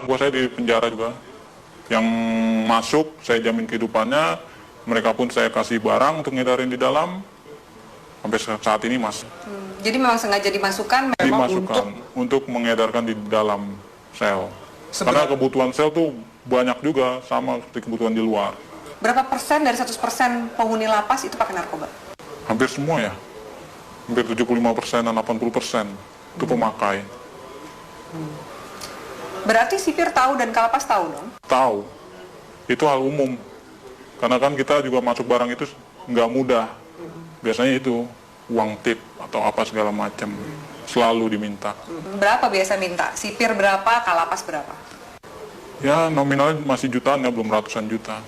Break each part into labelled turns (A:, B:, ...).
A: Buat saya di penjara juga. Yang masuk, saya jamin kehidupannya. Mereka pun saya kasih barang untuk ngedarin di dalam. Sampai saat ini masih.
B: Jadi memang sengaja dimasukkan memang
A: Dimasukkan untuk mengedarkan di dalam sel. Karena kebutuhan sel tuh banyak juga, sama seperti kebutuhan di luar.
B: Berapa persen dari 100% penghuni lapas itu pakai narkoba?
A: Hampir semua ya. Hampir 75% dan 80% itu pemakai.
B: Berarti sipir tahu dan kalapas tahu dong?
A: Tahu. Itu hal umum. Karena kan kita juga masuk barang itu nggak mudah. Biasanya itu uang tip atau apa segala macam. Selalu diminta.
B: Berapa biasa minta? Sipir berapa, kalapas berapa?
A: Ya nominalnya masih jutaan ya, belum ratusan juta.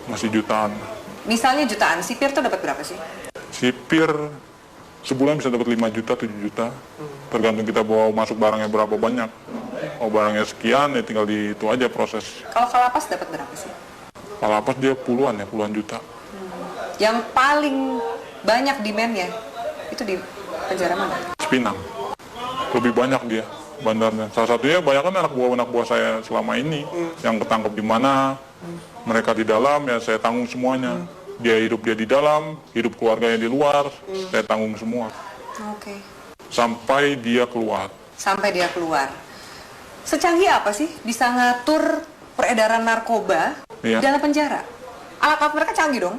A: Masih jutaan.
B: Misalnya jutaan, sipir tuh dapat berapa sih?
A: Sipir sebulan bisa dapat 5 juta, 7 juta. Tergantung kita bawa masuk barangnya berapa banyak. Oh barangnya sekian, ya tinggal di itu aja proses.
B: Kalau kalapas dapat berapa sih?
A: Kalapas dia puluhan juta.
B: Yang paling banyak demand-nya itu di penjara mana?
A: Cipinang. Lebih banyak dia bandarnya. Salah satunya banyak kan anak buah saya selama ini yang ketangkep di mana, mereka di dalam ya saya tanggung semuanya. Dia di dalam, hidup keluarganya di luar, saya tanggung semua.
B: Oke.
A: Sampai dia keluar.
B: Sampai dia keluar. Secanggih apa sih bisa ngatur peredaran narkoba
A: Iya.
B: dalam penjara? Alat-alat mereka canggih dong?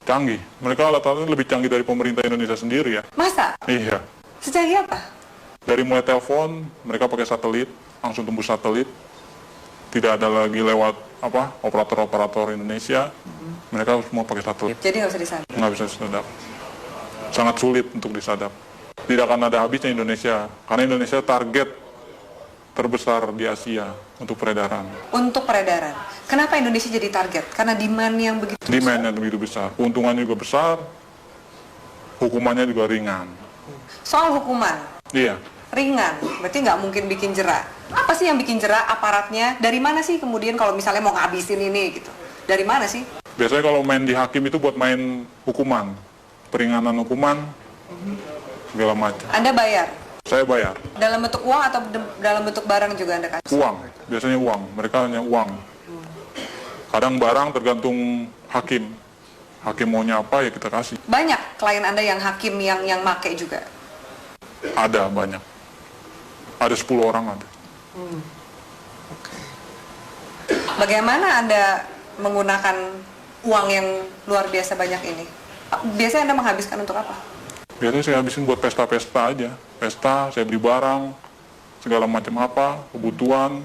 A: Canggih. Mereka alat-alatnya lebih canggih dari pemerintah Indonesia sendiri ya.
B: Masa?
A: Iya.
B: Secanggih apa?
A: Dari mulai telepon, mereka pakai satelit, langsung tembus satelit. Tidak ada lagi lewat operator-operator Indonesia. Mereka semua pakai satelit.
B: Jadi nggak bisa disadap.
A: Nggak bisa disadap. Sangat sulit untuk disadap. Tidak akan ada habisnya Indonesia. Karena Indonesia target terbesar di Asia untuk peredaran.
B: Untuk peredaran. Kenapa Indonesia jadi target? Karena demand yang begitu besar.
A: Demand yang begitu besar. Keuntungannya juga besar. Hukumannya juga ringan.
B: Soal hukuman.
A: Iya.
B: Ringan, berarti nggak mungkin bikin jerak. Apa sih yang bikin jerak? Aparatnya? Dari mana sih kemudian kalau misalnya mau ngabisin ini gitu? Dari mana sih?
A: Biasanya kalau main di hakim itu buat main hukuman. Peringanan hukuman, segala macam.
B: Anda bayar?
A: Saya bayar.
B: Dalam bentuk uang atau dalam bentuk barang juga Anda kasih?
A: Uang, biasanya uang. Mereka hanya uang. Kadang barang tergantung hakim. Hakim maunya apa ya kita kasih.
B: Banyak klien Anda yang hakim yang make juga?
A: Ada banyak. Ada 10 orang ada.
B: Bagaimana Anda menggunakan uang yang luar biasa banyak ini? Biasanya Anda menghabiskan untuk apa?
A: Biasanya saya habisin buat pesta-pesta aja. Pesta, saya beli barang, segala macam apa, kebutuhan.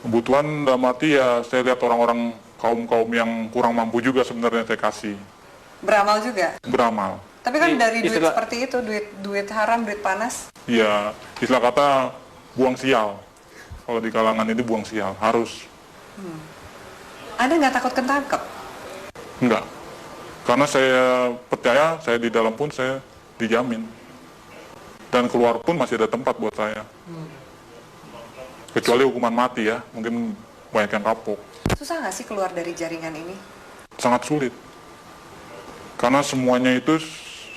A: Kebutuhan dalam arti ya saya lihat orang-orang kaum-kaum yang kurang mampu juga sebenarnya saya kasih.
B: Beramal juga?
A: Beramal.
B: Tapi kan dari duit seperti itu, duit haram, duit panas.
A: Ya, istilah kata buang sial. Kalau di kalangan ini buang sial, harus.
B: Anda nggak takut ketangkep?
A: Enggak. Karena saya percaya, saya di dalam pun saya dijamin. Dan keluar pun masih ada tempat buat saya. Kecuali hukuman mati ya, mungkin banyak yang kapok.
B: Susah nggak sih keluar dari jaringan ini?
A: Sangat sulit. Karena semuanya itu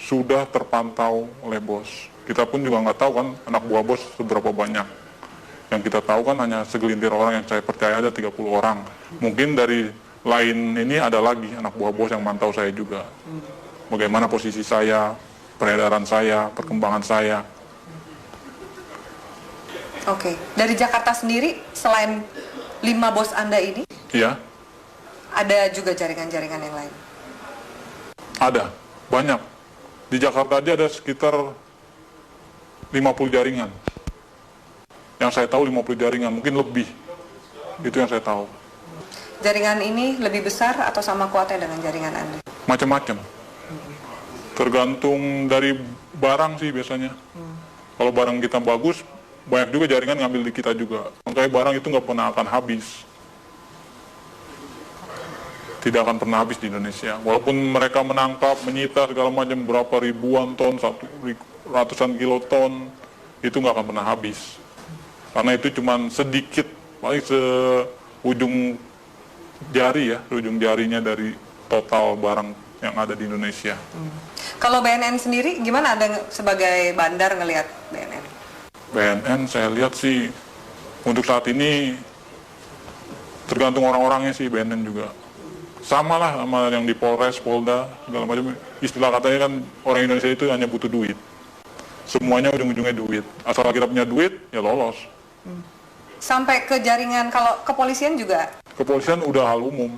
A: sudah terpantau oleh bos. Kita pun juga nggak tahu kan anak buah bos seberapa banyak. Yang kita tahu kan hanya segelintir orang yang saya percaya ada 30 orang. Mungkin dari lain ini ada lagi anak buah bos yang mantau saya juga. Bagaimana posisi saya, peredaran saya, perkembangan saya.
B: Oke. Dari Jakarta sendiri, selain 5 bos Anda ini,
A: Iya,
B: ada juga jaringan-jaringan yang lain?
A: ada. Banyak. Di Jakarta aja ada sekitar 50 jaringan. Yang saya tahu 50 jaringan, mungkin lebih. Itu yang saya tahu.
B: Jaringan ini lebih besar atau sama kuatnya dengan jaringan Anda?
A: Macam-macam. Tergantung dari barang sih biasanya. Kalau barang kita bagus, banyak juga jaringan ngambil di kita juga. Makanya barang itu nggak pernah akan habis. Tidak akan pernah habis di Indonesia. Walaupun mereka menangkap, menyita segala macam berapa ribuan ton, ratusan kiloton, itu nggak akan pernah habis. Karena itu cuma sedikit, paling seujung jari ya, ujung jarinya dari total barang yang ada di Indonesia.
B: Kalau BNN sendiri, gimana Anda sebagai bandar ngelihat BNN?
A: BNN saya lihat sih Untuk saat ini tergantung orang-orangnya sih, BNN juga. Sama lah sama yang di Polres, Polda, segala macam. Istilah katanya kan orang Indonesia itu hanya butuh duit. Semuanya ujung-ujungnya duit. Asal kita punya duit, ya lolos.
B: Sampai ke jaringan, kalau kepolisian juga
A: Kepolisian udah hal umum.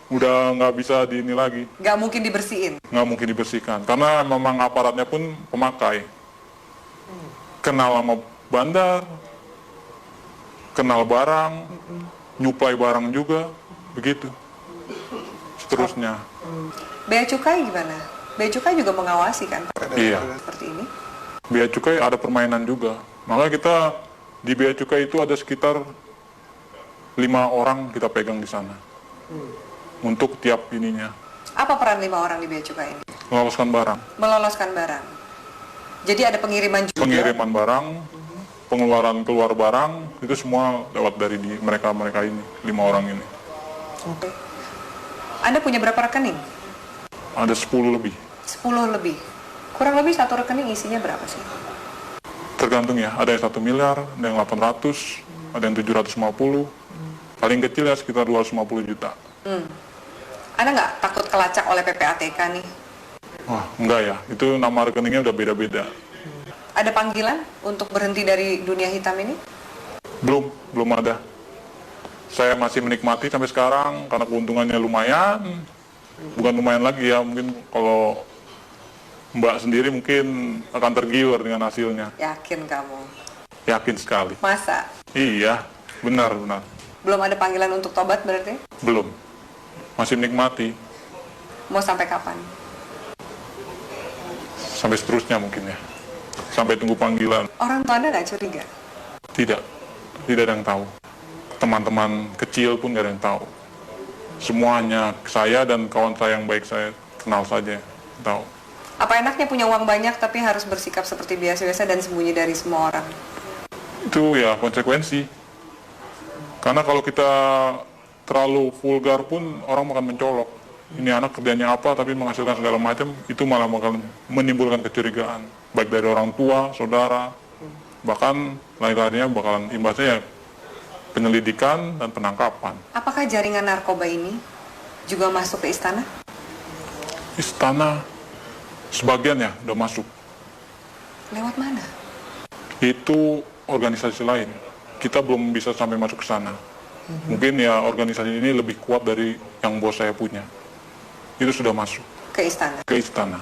A: Udah nggak bisa ini lagi.
B: nggak mungkin dibersihin.
A: Nggak mungkin dibersihkan. Karena memang aparatnya pun pemakai. Kenal sama bandar, kenal barang, nyuplai barang juga, begitu. Seterusnya.
B: Bea Cukai gimana? Bea Cukai juga mengawasi kan
A: Iya.
B: seperti ini.
A: Bea Cukai ada permainan juga. Maka kita di Bea Cukai itu ada sekitar 5 orang kita pegang di sana. Untuk tiap ininya.
B: Apa peran 5 orang di Bea Cukai ini?
A: Meloloskan barang.
B: Meloloskan barang. Jadi ada pengiriman juga.
A: Pengiriman barang, pengeluaran keluar barang, itu semua lewat dari mereka ini, 5 orang ini.
B: Oke. Anda punya berapa rekening?
A: Ada 10 lebih.
B: 10 lebih. Kurang lebih satu rekening isinya berapa sih?
A: Tergantung ya, ada yang 1 miliar, ada yang 800, ada yang 750. Paling kecil ya sekitar 250 juta.
B: Anda nggak takut kelacak oleh PPATK nih?
A: Wah, enggak ya, itu nama rekeningnya udah beda-beda.
B: Ada panggilan untuk berhenti dari dunia hitam ini?
A: Belum ada. Saya masih menikmati sampai sekarang karena keuntungannya lumayan. Bukan lumayan lagi ya, mungkin kalau Mbak sendiri mungkin akan tergiur dengan hasilnya.
B: Yakin kamu?
A: Yakin sekali.
B: Masa?
A: Iya, benar.
B: Belum ada panggilan untuk tobat berarti?
A: Belum. Masih menikmati.
B: Mau sampai kapan?
A: Sampai seterusnya mungkin ya. Sampai tunggu panggilan.
B: Orang tua Anda nggak curiga?
A: Tidak ada yang tahu. Teman-teman kecil pun nggak ada yang tahu. Semuanya saya dan kawan saya yang baik saya kenal saja tahu.
B: Apa enaknya punya uang banyak tapi harus bersikap seperti biasa-biasa dan sembunyi dari semua orang?
A: Itu ya konsekuensi. Karena kalau kita terlalu vulgar pun orang akan mencolok. Ini anak kerjanya apa tapi menghasilkan segala macam, itu malah bakal menimbulkan kecurigaan. Baik dari orang tua, saudara, bahkan lain-lainnya bakalan imbasnya ya penyelidikan dan penangkapan.
B: Apakah jaringan narkoba ini juga masuk ke istana?
A: Istana sebagian ya udah masuk.
B: Lewat mana?
A: Itu organisasi lain. Kita belum bisa sampai masuk ke sana. Mungkin ya organisasi ini lebih kuat dari yang bos saya punya. Itu sudah masuk
B: Ke istana?
A: ke istana.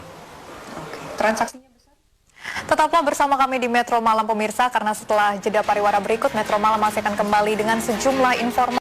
B: Oke. Transaksinya besar?
C: Tetaplah bersama kami di Metro Malam pemirsa, karena setelah jeda pariwara berikut, Metro Malam masih akan kembali dengan sejumlah informasi.